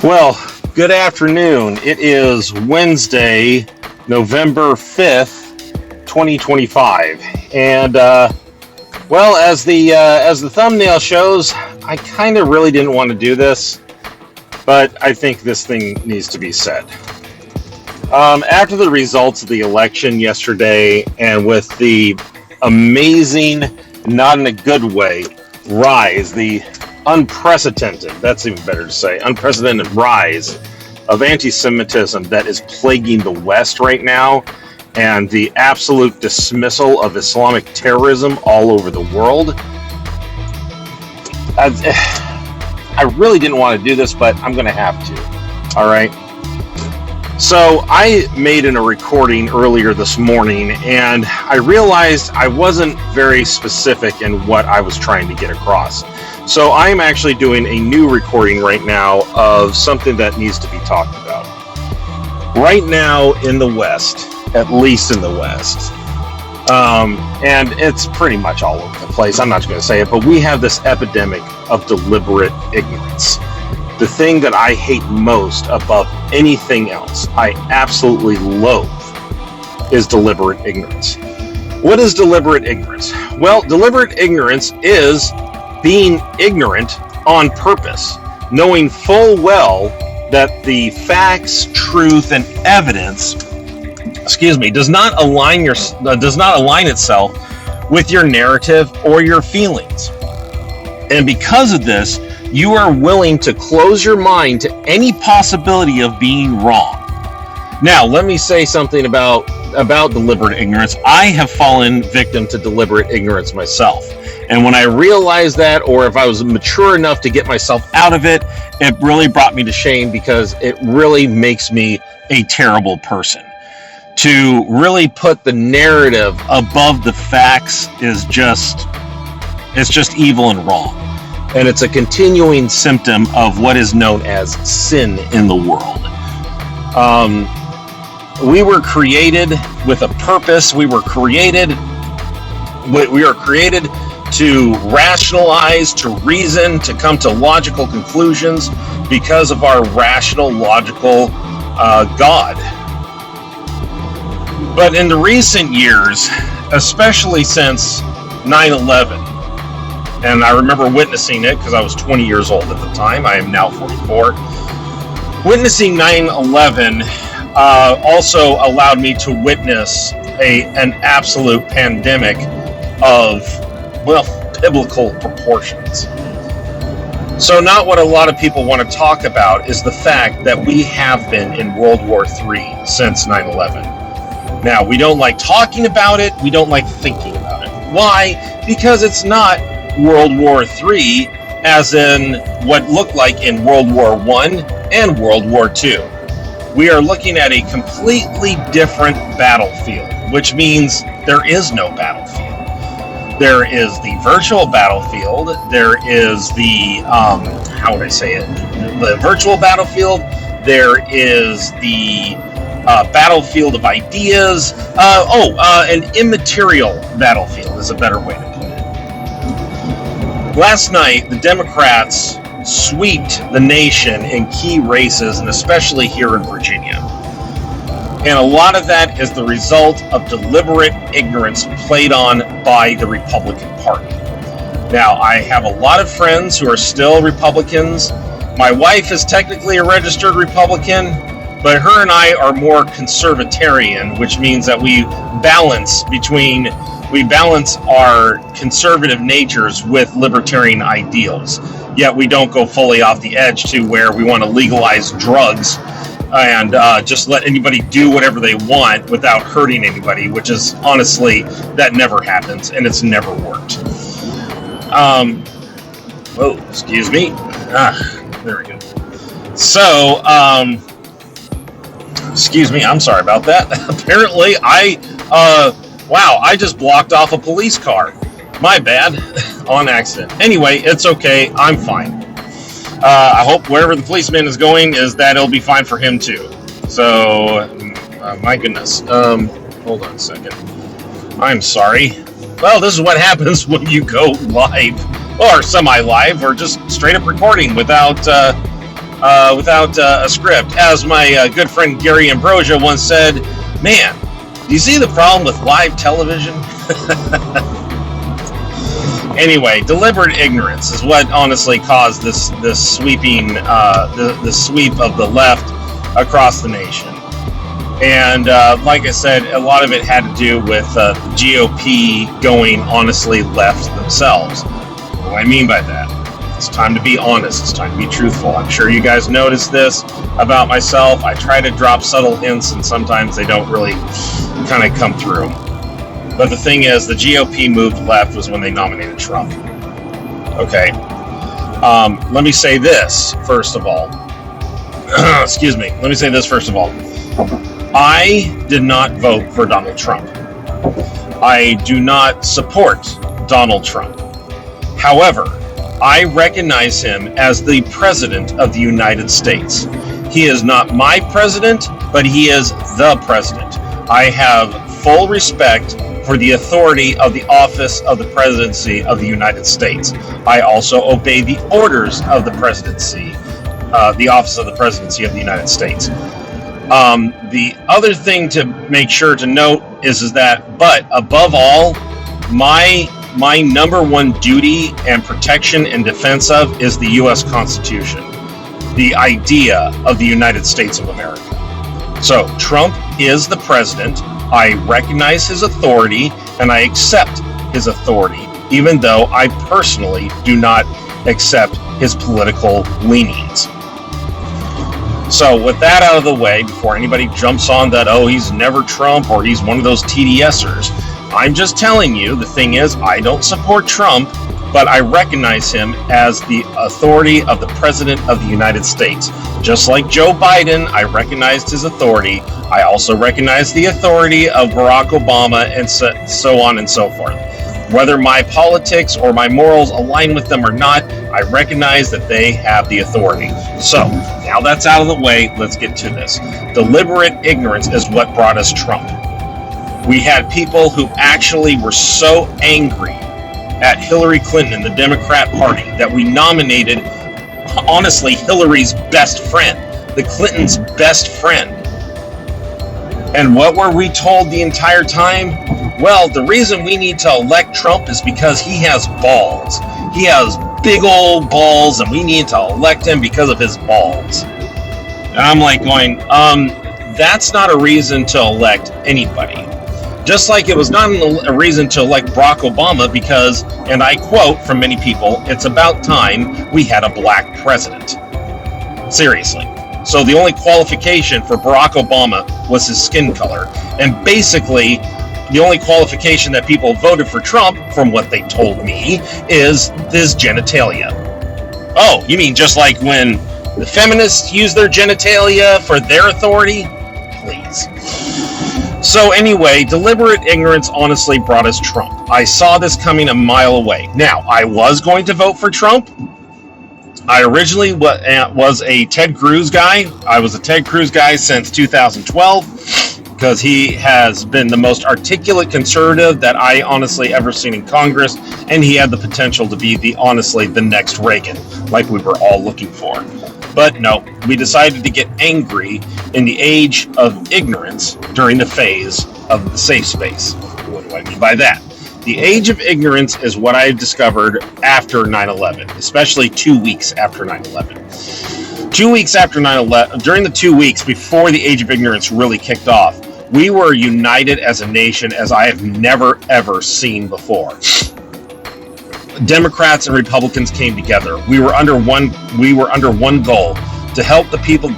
Well, good afternoon. It is Wednesday, November 5th, 2025. And, as the thumbnail shows, I kind of really didn't want to do this, but I think this thing needs to be said. After the results of the election yesterday, and with the amazing, not in a good way, rise, the unprecedented, that's even better to say, unprecedented rise of anti-Semitism that is plaguing the West right now, and the absolute dismissal of Islamic terrorism all over the world. I really didn't want to do this, but I'm going to have to. All right. So I made a recording earlier this morning, and I realized I wasn't very specific in what I was trying to get across. So I'm actually doing a new recording right now of something that needs to be talked about. Right now in the West, at least in the West, and it's pretty much all over the place, I'm not going to say it, but we have this epidemic of deliberate ignorance. The thing that I hate most above anything else, I absolutely loathe, is deliberate ignorance. What is deliberate ignorance? Well, deliberate ignorance is being ignorant on purpose, knowing full well that the facts, truth, and evidence, does not align itself with your narrative or your feelings. And because of this, you are willing to close your mind to any possibility of being wrong. Now, let me say something about deliberate ignorance. I have fallen victim to deliberate ignorance myself. And when I realized that, or if I was mature enough to get myself out of it, it really brought me to shame, because it really makes me a terrible person. To really put the narrative above the facts is just evil and wrong. And it's a continuing symptom of what is known as sin in the world. We were created with a purpose. We are created to rationalize, to reason, to come to logical conclusions because of our rational, logical God. But in the recent years, especially since 9/11, and I remember witnessing it because I was 20 years old at the time. I am now 44. Witnessing 9/11 also allowed me to witness an absolute pandemic of, biblical proportions. So not what a lot of people want to talk about is the fact that we have been in World War III since 9/11. Now, we don't like talking about it. We don't like thinking about it. Why? Because it's not World War III as in what looked like in World War I and World War II. We are looking at a completely different battlefield, which means there is no battlefield. There is the virtual battlefield. There is the, the virtual battlefield. There is the battlefield of ideas. An immaterial battlefield is a better way to put it. Last night, the Democrats swept the nation in key races, and especially here in Virginia. And a lot of that is the result of deliberate ignorance played on by the Republican Party. Now, I have a lot of friends who are still Republicans. My wife is technically a registered Republican, but her and I are more conservatarian, which means that we balance our conservative natures with libertarian ideals. Yet we don't go fully off the edge to where we want to legalize drugs and just let anybody do whatever they want without hurting anybody, which is honestly, that never happens, and it's never worked. Excuse me. There we go. So, excuse me, I'm sorry about that. Apparently, I just blocked off a police car. My bad, on accident. Anyway, it's okay, I'm fine. I hope wherever the policeman is going it'll be fine for him too. So, my goodness. Hold on a second. I'm sorry. Well, this is what happens when you go live, or semi-live, or just straight up recording without without a script. As my good friend Gary Ambrosia once said, man, do you see the problem with live television? Anyway, deliberate ignorance is what honestly caused this sweeping, the sweep of the left across the nation. And like I said, a lot of it had to do with the GOP going honestly left themselves. What do I mean by that? It's time to be honest. It's time to be truthful. I'm sure you guys noticed this about myself. I try to drop subtle hints, and sometimes they don't really kind of come through. But the thing is, the GOP moved left was when they nominated Trump. Okay. Let me say this, first of all. Excuse me. Let me say this, first of all. I did not vote for Donald Trump. I do not support Donald Trump. However, I recognize him as the President of the United States. He is not my president, but he is the president. I have full respect for the authority of the office of the presidency of the United States. I also obey the orders of the presidency, the office of the presidency of the United States. The other thing to make sure to note is that, but above all, my number one duty and protection and defense of is the U.S. Constitution, the idea of the United States of America. So Trump is the president. I recognize his authority and I accept his authority, even though I personally do not accept his political leanings. So with that out of the way, before anybody jumps on that, oh, he's never Trump or he's one of those TDSers, I'm just telling you, the thing is, I don't support Trump, but I recognize him as the authority of the President of the United States. Just like Joe Biden, I recognized his authority. I also recognize the authority of Barack Obama and so on and so forth. Whether my politics or my morals align with them or not, I recognize that they have the authority. So, now that's out of the way, let's get to this. Deliberate ignorance is what brought us Trump. We had people who actually were so angry at Hillary Clinton and the Democrat Party that we nominated, honestly, Hillary's best friend, the Clintons' best friend. And what were we told the entire time? Well, the reason we need to elect Trump is because he has balls. He has big old balls, and we need to elect him because of his balls. And I'm like going, that's not a reason to elect anybody. Just like it was not a reason to elect Barack Obama because, and I quote from many people, it's about time we had a black president. Seriously. So the only qualification for Barack Obama was his skin color. And basically, the only qualification that people voted for Trump, from what they told me, is his genitalia. Oh, you mean just like when the feminists use their genitalia for their authority? Please. So anyway, deliberate ignorance honestly brought us Trump. I saw this coming a mile away. Now, I was going to vote for Trump. I originally was a Ted Cruz guy. I was a Ted Cruz guy since 2012 because he has been the most articulate conservative that I honestly ever seen in Congress, and he had the potential to be the next Reagan, like we were all looking for. But no, we decided to get angry in the age of ignorance during the phase of the safe space. What do I mean by that? The age of ignorance is what I discovered after 9/11, especially 2 weeks after 9/11. 2 weeks after 9/11, during the 2 weeks before the age of ignorance really kicked off, we were united as a nation as I have never, ever seen before. Democrats and Republicans came together. We were under one goal: to help the people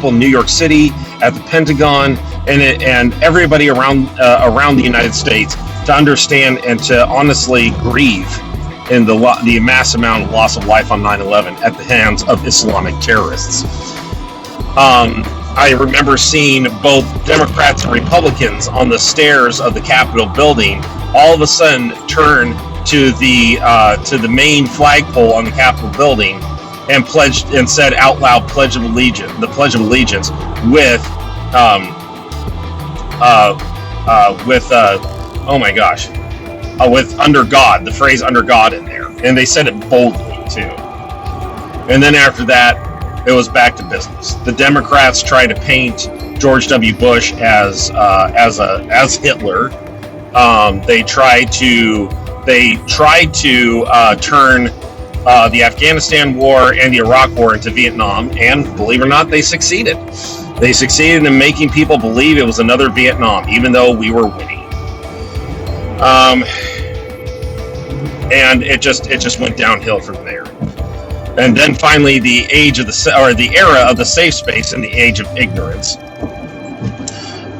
in New York City, at the Pentagon, and everybody around the United States to understand and to honestly grieve in the mass amount of loss of life on 9/11 at the hands of Islamic terrorists. I remember seeing both Democrats and Republicans on the stairs of the Capitol building all of a sudden turn to the main flagpole on the Capitol building and pledged and said out loud, the Pledge of Allegiance with with under God, the phrase under God in there. And they said it boldly too. And then after that, it was back to business. The Democrats tried to paint George W. Bush as Hitler. They tried to turn the Afghanistan war and the Iraq war into Vietnam, and believe it or not, they succeeded. They succeeded in making people believe it was another Vietnam, even though we were winning. And it just went downhill from there. And then finally, the era of the safe space and the age of ignorance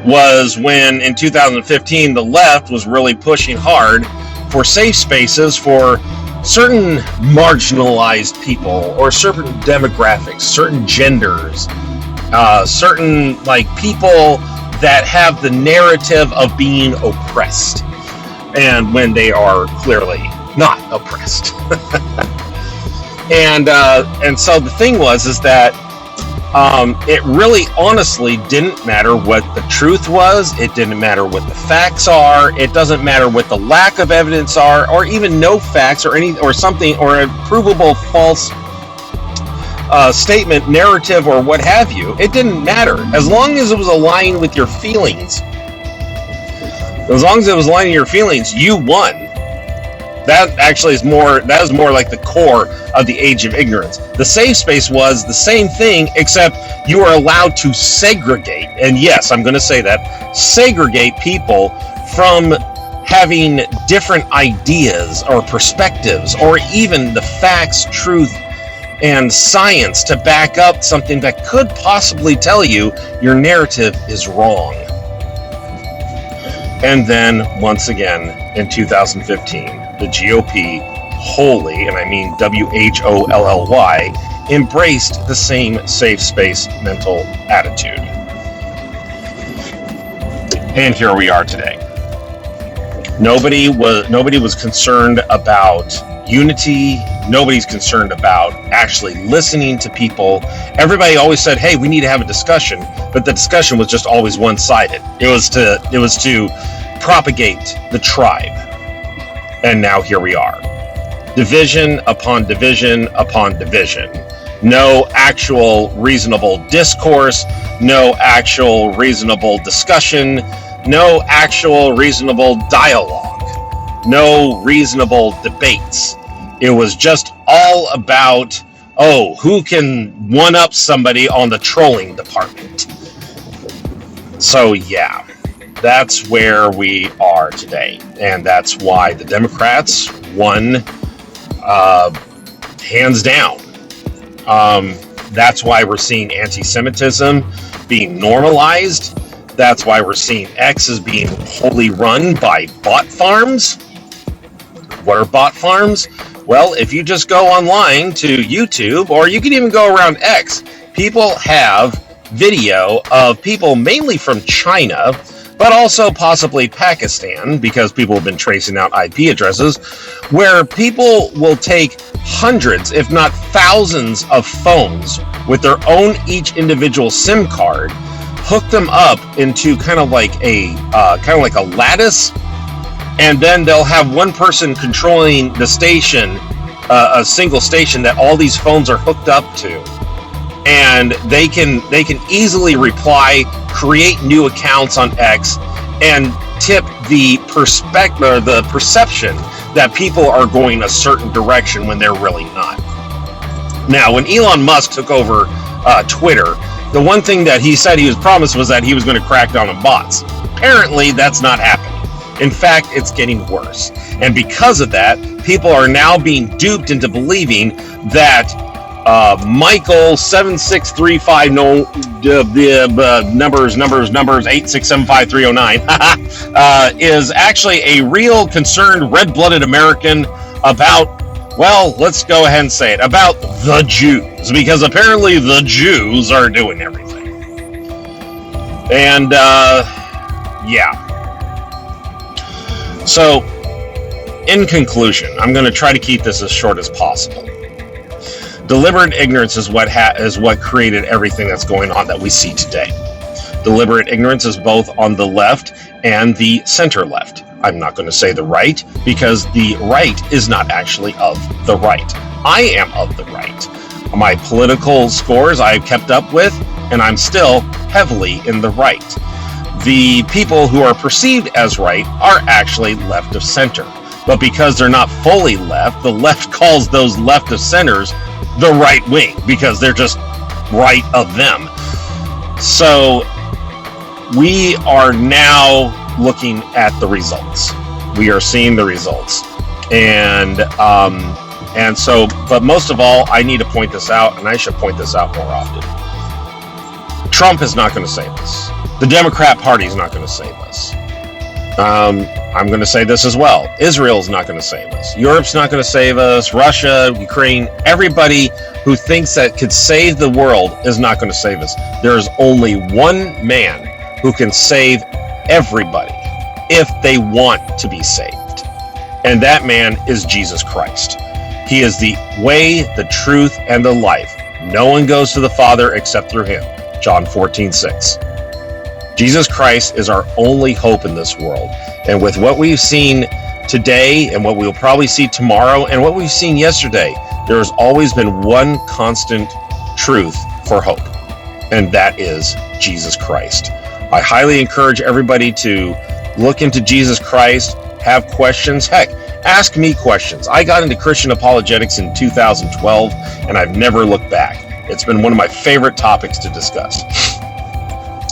was when, in 2015, the left was really pushing hard for safe spaces for certain marginalized people or certain demographics, certain genders, certain people that have the narrative of being oppressed, and when they are clearly not oppressed. And so the thing is that it really honestly didn't matter what the truth was. It didn't matter what the facts are. It doesn't matter what the lack of evidence are, or even no facts or something, or a provable false statement, narrative, or what have you. It didn't matter as long as it was aligned with your feelings. As long as it was aligned with your feelings, you won. That actually is more like the core of the age of ignorance. The safe space was the same thing, except you were allowed to segregate, and yes, I'm going to say that, segregate people from having different ideas or perspectives, or even the facts, truth, and science to back up something that could possibly tell you your narrative is wrong. And then, once again, in 2015, the GOP wholly, and I mean WHOLLY, embraced the same safe space mental attitude. And here we are today. Nobody was concerned about unity. Nobody's concerned about actually listening to people. Everybody always said, hey, we need to have a discussion, but the discussion was just always one-sided. It was to propagate the tribe. And now here we are. Division upon division upon division. No actual reasonable discourse, no actual reasonable discussion, no actual reasonable dialogue, no reasonable debates. It was just all about, who can one-up somebody on the trolling department. So yeah, that's where we are today. And that's why the Democrats won hands down. That's why we're seeing anti-Semitism being normalized. That's why we're seeing X as being wholly run by bot farms. What are bot farms? Well, if you just go online to YouTube, or you can even go around X, people have video of people mainly from China, but also possibly Pakistan, because people have been tracing out IP addresses, where people will take hundreds, if not thousands, of phones with their own each individual SIM card, hook them up into kind of like a lattice, and then they'll have one person controlling the station, a single station that all these phones are hooked up to, and they can easily reply, create new accounts on X, and tip the perception that people are going a certain direction when they're really not. Now, when Elon Musk took over Twitter, the one thing that he said he was promised was that he was going to crack down on bots. Apparently, that's not happening. In fact, it's getting worse. And because of that, people are now being duped into believing that Michael 7635 numbers 8675309 is actually a real concerned red-blooded American about, well, let's go ahead and say it, about the Jews, because apparently the Jews are doing everything. And yeah. So, in conclusion, I'm going to try to keep this as short as possible. Deliberate ignorance is what created everything that's going on that we see today. Deliberate ignorance is both on the left and the center left. I'm not going to say the right, because the right is not actually of the right. I am of the right. My political scores I've kept up with, and I'm still heavily in the right. The people who are perceived as right are actually left of center. But because they're not fully left, the left calls those left of centers the right wing because they're just right of them. So we are now looking at the results. We are seeing the results. And so, but most of all, I need to point this out, and I should point this out more often. Trump is not going to save us. The Democrat Party is not going to save us. I'm going to say this as well. Israel's not going to save us. Europe's not going to save us. Russia, Ukraine, everybody who thinks that could save the world is not going to save us. There is only one man who can save everybody if they want to be saved. And that man is Jesus Christ. He is the way, the truth, and the life. No one goes to the Father except through him. John 14:6. Jesus Christ is our only hope in this world. And with what we've seen today and what we'll probably see tomorrow and what we've seen yesterday, there has always been one constant truth for hope, and that is Jesus Christ. I highly encourage everybody to look into Jesus Christ, have questions. Heck, ask me questions. I got into Christian apologetics in 2012, and I've never looked back. It's been one of my favorite topics to discuss.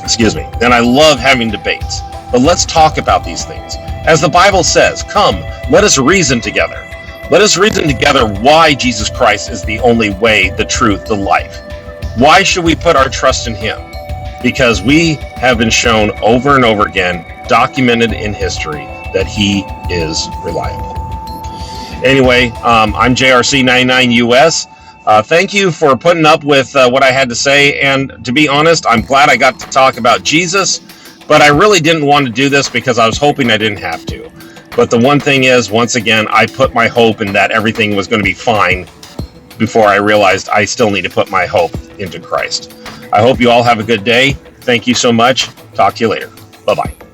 Excuse me. And I love having debates. But let's talk about these things. As the Bible says, come, let us reason together. Let us reason together why Jesus Christ is the only way, the truth, the life. Why should we put our trust in him? Because we have been shown over and over again, documented in history, that he is reliable. Anyway, I'm JRC99US. Thank you for putting up with what I had to say. And to be honest, I'm glad I got to talk about Jesus, but I really didn't want to do this because I was hoping I didn't have to. But the one thing is, once again, I put my hope in that everything was going to be fine before I realized I still need to put my hope into Christ. I hope you all have a good day. Thank you so much. Talk to you later. Bye-bye.